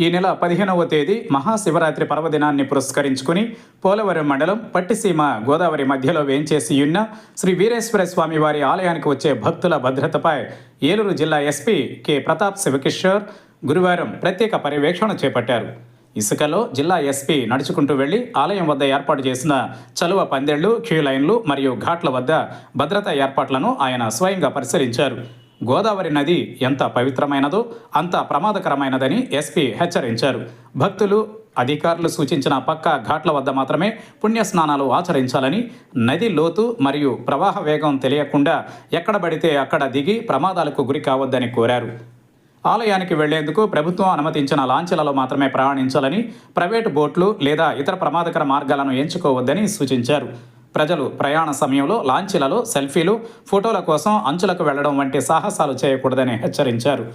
ఈ నెల 15వ తేదీ మహాశివరాత్రి పర్వదినాన్ని పురస్కరించుకుని పోలవరం మండలం పట్టిసీమ గోదావరి మధ్యలో వేంచేసి ఉన్న శ్రీ వీరేశ్వర స్వామి వారి ఆలయానికి వచ్చే భక్తుల భద్రతపై ఏలూరు జిల్లా ఎస్పీ కె ప్రతాప్ శివకిషోర్ గురువారం ప్రత్యేక పర్యవేక్షణ చేపట్టారు. ఇసుకలో జిల్లా ఎస్పీ నడుచుకుంటూ వెళ్లి ఆలయం వద్ద ఏర్పాటు చేసిన చలువ పందెళ్లు, క్యూ లైన్లు మరియు ఘాట్ల వద్ద భద్రతా ఏర్పాట్లను ఆయన స్వయంగా పరిశీలించారు. గోదావరి నది ఎంత పవిత్రమైనదో అంత ప్రమాదకరమైనదని ఎస్పీ హెచ్చరించారు. భక్తులు, అధికారులు సూచించిన పక్కా ఘాట్ల వద్ద మాత్రమే పుణ్యస్నానాలు ఆచరించాలని, నది లోతు మరియు ప్రవాహ వేగం తెలియకుండా ఎక్కడ పడితే అక్కడ దిగి ప్రమాదాలకు గురి కావద్దని కోరారు. ఆలయానికి వెళ్లేందుకు ప్రభుత్వం అనుమతించిన లాంచీలలో మాత్రమే ప్రయాణించాలని, ప్రైవేటు బోట్లు లేదా ఇతర ప్రమాదకర మార్గాలను ఎంచుకోవద్దని సూచించారు. ప్రజలు ప్రయాణ సమయంలో లాంచీలలో సెల్ఫీలు, ఫోటోల కోసం అంచులకు వెళ్లడం వంటి సాహసాలు చేయకూడదని హెచ్చరించారు.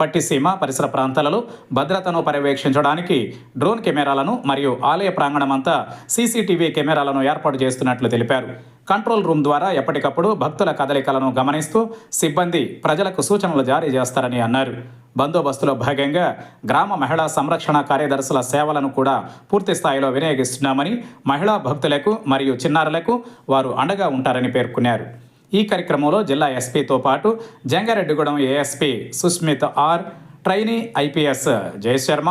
పట్టిసీమ పరిసర ప్రాంతాలలో భద్రతను పర్యవేక్షించడానికి డ్రోన్ కెమెరాలను మరియు ఆలయ ప్రాంగణమంతా సీసీటీవీ కెమెరాలను ఏర్పాటు చేస్తున్నట్లు తెలిపారు. కంట్రోల్ రూమ్ ద్వారా ఎప్పటికప్పుడు భక్తుల కదలికలను గమనిస్తూ సిబ్బంది ప్రజలకు సూచనలు జారీ చేస్తారని అన్నారు. బందోబస్తులో భాగంగా గ్రామ మహిళా సంరక్షణ కార్యదర్శుల సేవలను కూడా పూర్తి స్థాయిలో వినియోగిస్తున్నామని, మహిళా భక్తులకు మరియు చిన్నారులకు వారు అండగా ఉంటారని పేర్కొన్నారు. ఈ కార్యక్రమంలో జిల్లా ఎస్పీతో పాటు Jangareddygudem ASP Susmith R, trainee IPS Jayasharma,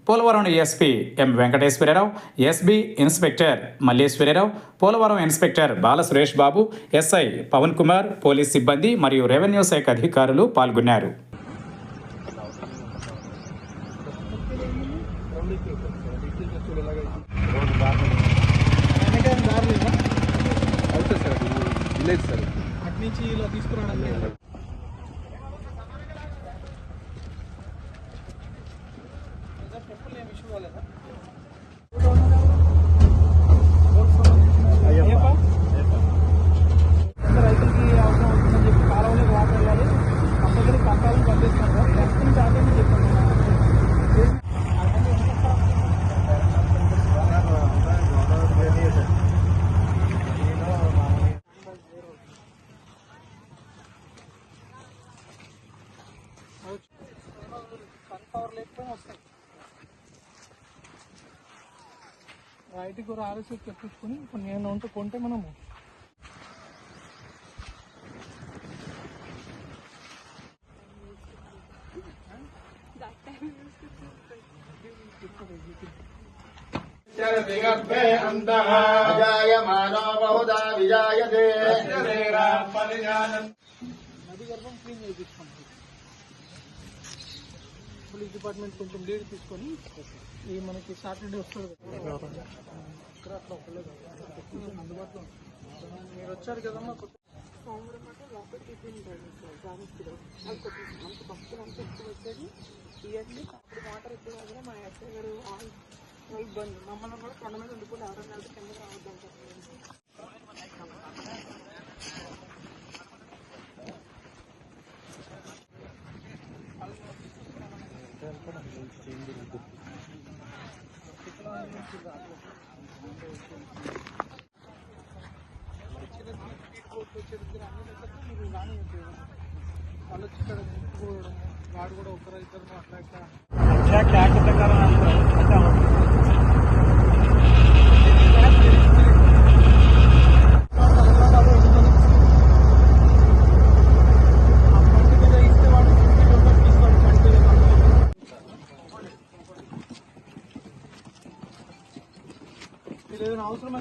Polavaram SP M Venkateswararao, SB inspector Malleswararao, Polavaram inspector Bala Suresh Babu, SI Pavan Kumar, police సిబ్బంది మరియు రెవెన్యూ శాఖ అధికారులు పాల్గొన్నారు. అట్నుంచి ఇలా తీసుకురావడం లేదు. చెప్పులు ఏమి ఇష్యూ కాలేదా? రైతులకి అవసరం అవుతుందని చెప్పి కాలంలో వాటర్ వెళ్ళాలి, కంపల్సరీ పంపాలని పంపిస్తున్నారు. నెక్స్ట్ నుంచి ఆటోని చెప్పండి. సన్ఫ్లవర్ లేకపోయినా వస్తాయి. రైతుకి ఒక ఆర్ఎస్ఎస్ తెప్పించుకొని ఇప్పుడు నేను ఉంటూ కొంటే మనము నది గర్భం క్లీన్ చేయించుకుంటాం. పోలీస్ డిపార్ట్మెంట్ కొంచెం లీడ్ తీసుకొని ఈ మనకి సాటర్డే వస్తుంది ఇక్కడ అట్లా ఒకలేదు అందుబాటులో. మీరు వచ్చారు కదమ్మా. అప్పుడు వాటర్ ఎక్కువ కదా మా ఎస్ఐ గారు ఇబ్బంది మమ్మల్ని కూడా కొండ మీద ఉండిపోయి ఎవరైనా కింద రావద్దంటారు. వాళ్ళు వచ్చి ఇక్కడ నింపుకోవడం, వాడు కూడా ఒకరు ఇద్దరు అట్లా ఏదైనా అవసరం